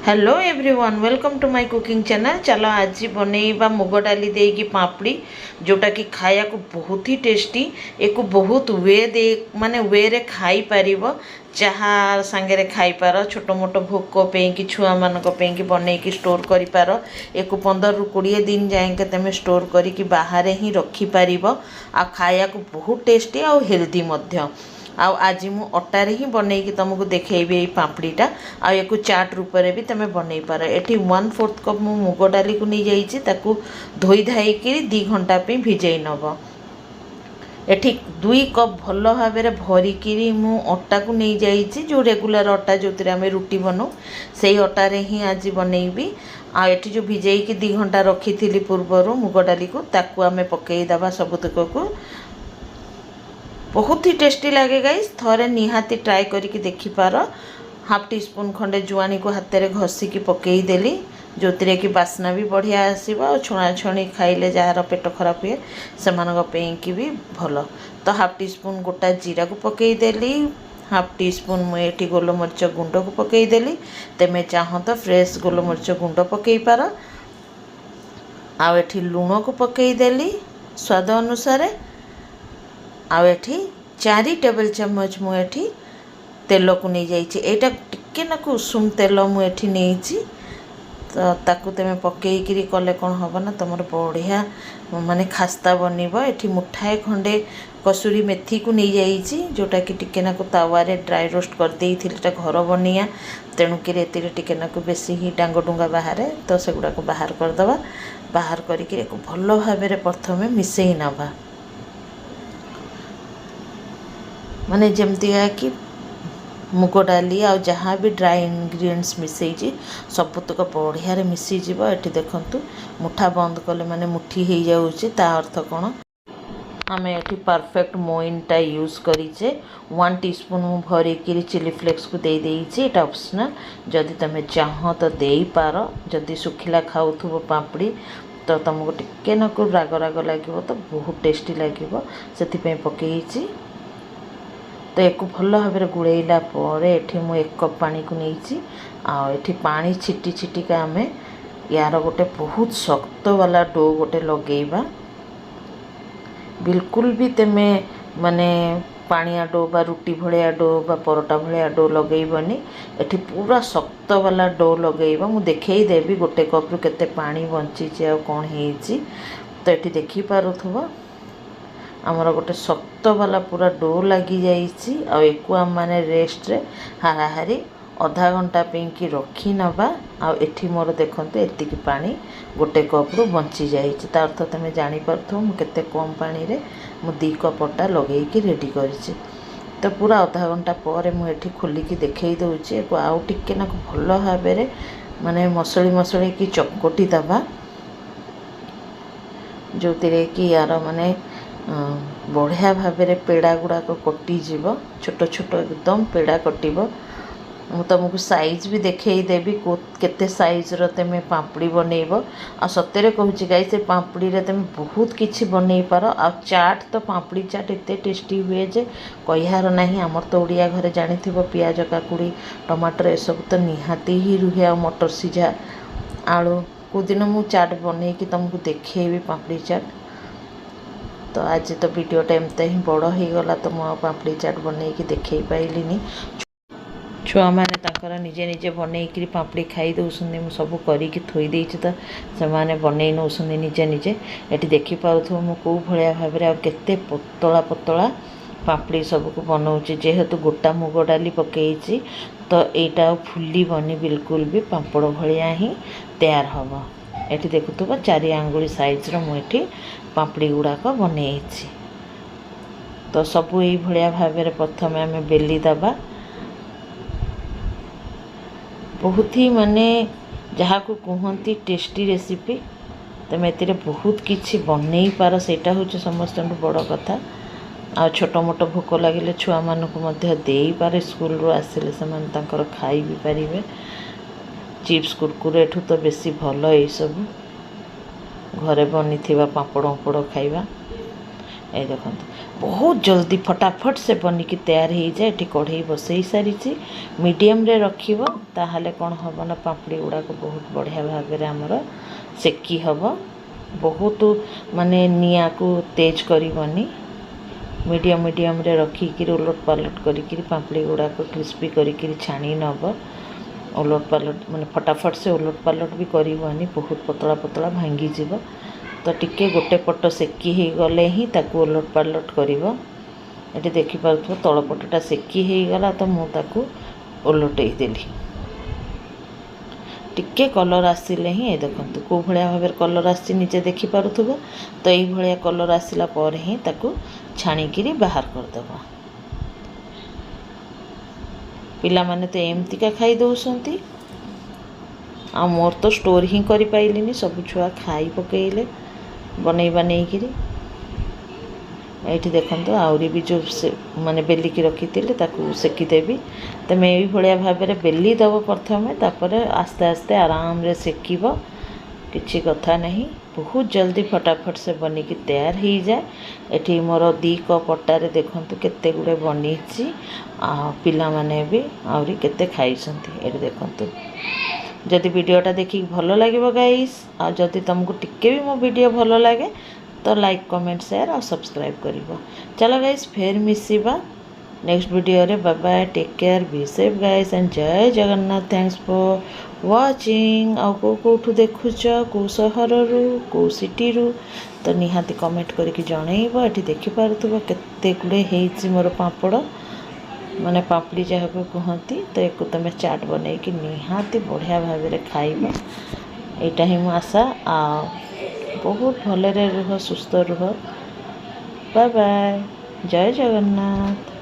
Hello everyone welcome to my cooking channel. चलो आज बनैबा मुग डाली देगी पापड़ी जोटा कि खाया को बहुत ही टेस्टी। एक बहुत वे दे माने वे रे खाई पारिबो, चाहा संगे रे खाई पार, छोटो मोटो भोक पे कि छुआ मानक पे कि बनै कि स्टोर करि पार। एक 15 रु 20 दिन जाएंगे तमे स्टोर करी कि बाहर ही रखी पारिबो। आ खाया को बहुत टेस्टी आ हेल्दी मध्य। आज मु अटारे ही बनैकी तुमको देखेबी ये पापड़ीटा। आ चाट रूप में भी तुम बनई पार। ये 1/4 कप मु मुग डाली को नहीं जाइए, ताकू धोई धाई 2 घंटा पे भिजई नब। एठी 2 कप भल भाव भरिकी मु अटा को नहीं जाइए, जो रेगुलर अटा जो आम रुटी बनाऊ से अटारे ही आज बनैबी। आठी जो भिजई 2 घंटा रखी थी पूर्वर मुग डाली को ताकू आम पकईदबा सबुतक को। बहुत ही टेस्टी लगे गाइस, थरे निहाती ट्राए करके देखि पार। हाफ टी स्पून खंडे जुआनी को हाथ में घसिकी पकई देली, जो कि बास्ना भी बढ़िया आसब। और छुणा छुणी खाइले जार पेट खराब हुए से भी भल। तो हाफ टी स्पून गोटा जीरा को पकई देली, हाफ टी स्पून मुझे गोलमरीच गुंड को पकई देली। तेमे चाह तो फ्रेश गोलमरीच गुंड पकई पार। आठी लुण को पकई देली स्वाद अनुसार। आठी 4 टेबल चामच मुझे तेल को नहीं जाइए। यहाँ टिके नाकु उषुम तेल मुझे नहीं, तो ताकू तुम पकईकरी कले कौन हम ना तुम बढ़िया माने खास्ता बनब। ये मुठाए खंडे कसूरी मेथी को नहीं जाइए, जोटा कि टिके नाकु तावारे ड्राई रोस्ट कर दे थी घर बनिया। तेणुक टिके नाकु बेसी ही डांग डुंगा बाहर, तो से गुड़ा को बाहर करदे। बाहर करके भल भाव प्रथम मिसई नवा, माने जमती कि मुग डाली आ जहाँ भी ड्राई इनग्रीडिएंट्स मिसई सबुतक बढ़िया मिसीज। ये देखु मुठा बंद कले माने मुठी हो जाऊँगी, ता अर्थ कौन आम ये परफेक्ट मोइनटा यूज करीचे। 1 टीस्पून मु भरिकी चिली फ्लेक्स को दे देइछि। एटा ऑप्शनल, जदि तुम चाह तो दे पार। जदि सुखिला खाऊथुबो पापड़ी तो तुमको टिके नक राग राग लगे, तो बहुत टेस्टी लगे, से पकईछि। तो एक भल भाव गुड़ैला ये मुझे 1 कप पानी को नहीं आठी पानी छिटी छिटिका आम यार गोटे बहुत शक्त वाला डो गोटे लगेबा। बिल्कुल भी तेमे माने पानिया डो बा रुटी भलिया डो बा परोटा भलिया डो लगेबनी। एठी पूरा शक्त वाला डो लगेबा। मु देखई देबी गोटे कप रु केते पानी बंची आ कौन हेची। तो ये देखि पारुथबो आमर गोटे शक्त वाला पूरा डो लगी जाइए। आकु आम मैंने रेस्ट रे हाराहारी आधा घंटा पे रखी नवा। आठी मोर देखते एतिकी पानी गोटे कप रु बंची जाइए, ता अर्थ तुम जानीपार मुझे कम पानी रे मु 2 कप अटा लगे रेडी करी। तो पूरा आधा घंटा पर मुझे खोलिकी देखई दूची। आउ टिके ना भल भाव माने मसली मसली की चकटी दबा, जो कि यार माने बढ़िया भाव पेड़ा गुड़ाक कटिज। छोट छोट एकदम पेड़ा कटिब। तुमको साइज भी देखई देवी केते साइज रो तुम पापड़ी बनइब। आ सतरे कहूँ गाई से पापड़ी रे तुम बहुत किछि बनई पार। आ चाट तो पापड़ी चाट एते टेस्टी हुए जे कहियार नहीं। आमर तो ओडिया घरे जानी पियाज काकुड़ी टमाटर ए सब तो निहाती ही रुहे। आ मटर सीझा आलू को दिन मु चाट बनई कि तुमको देखेबी पापड़ी चाट। तो आज तो वीडियोटा एमती ही बड़ हो गला, तो मु पापड़ी चाट बनई कि देखई पाइलिनी। छुआ मैंने ताकर निजे निजे बनईकरी पापड़ी खाई दौरान मुझे सब करी थोई देइछि, तो से माने बनई नौसंदी निजे निजे। ये देखिपु मु कौ भाया भाव केते पतला पतला पापड़ी सबको बनाऊँगी। जेहेतु गोटा मुग डाली पकईछि तो यहाँ फुलबनी बिल्कुल भी पापड़ भाया ही तैयार हम। ये देखुव 4 आंगुली साइज मुझे पापड़ी गुड़ाक बनई। तो सबू ये भाया भाव प्रथम आम बेली दबा। बहुत ही माने जहाँ को कहती टेस्टी रेसिपी, तुम ए बहुत किछि बनई पार, सेटा होचे समस्त बड़ कथा। आ छोट मोट भोक लगे छुआ मानक दे पारे, स्कूल रू आसिले से खाई भी पारे। चिप्स कुरकुरे ठू तो बेसी भल ये सब घरे बनी पापड़ उपड़ खाइबा। ये देखो बहुत जल्दी फटाफट से बनिकी तैयार हो जाए। ये कढ़ई बसई सारी मीडियम रे रखिबो ताहाले कौन हम ना पापड़ी गुड़ाक बहुत बढ़िया भाव में आमर सेकी हम। बहुत माने निया को तेज करनी मीडियम मीडियम रे रखिकी उलट पालट करी पापड़ी गुड़ाक क्रिस्पी करी छाणी नब। उलट पालट माने फटाफट से उलट पालट भी करनी बहुत पतला पतला भांगी जीव। तो टिके गोटे पट सेकी हो गले ही ताकू उलट पालट करिवो। ये देखिपो तलपटा सेकी हो गला तो मुझे उलटई देली। टिके कलर आसिले ही ये देखो कौ भाया भाव कलर आसी निजे देखिपे। तो ये भाया कलर आसला पर ही ताकू छाणिकी बाहर करदेव। पिला माने तो एमतीका खाई दौरान आ मोर तो स्टोर ही कर पाइलिनी सब छुआ खाई पकईले बनई बनईकि। ये देखो आहरी भी जो से माने बेलिकी रखी सेकीदेवी। तो मैं ये भाया भाव में बेली दब प्रथम तापर आस्ते आस्ते आराम रे सेकिब किसी कथा नहीं। बहुत जल्दी फटाफट से बनिकी तैयार हो जाए। ये मोर 2 कप अटारे देखूँ केते गुड़े बनी पिला माने भी आहरी केते खाई। ये देखूँ जदि वीडियोटा देखिक भल लगे गाइस आ जदि तुमको टिके भी मो वीडियो भल लगे तो लाइक कमेंट शेयर और सब्सक्राइब करिवो। चलो गाइस फिर मिसिबा नेक्स्ट वीडियो रे। Bye bye, take care, be safe guys and जय जगन्नाथ। Thanks for watching. आ कोठू देखुच को सहर रु को सिटी रु तो निहाती कमेंट करके जनइब। ये देखिपे केते गुड़े हेइछि मोर पापड़ माने पापड़ी जहाँ को कहती। तो एक तुम चाट बनई कि निहाती बढ़िया भाव में खाइब। यहाँ ही मो आशा आ बहुत भलरे रुह सुस्थ रुह। बाय बाय, जय जगन्नाथ।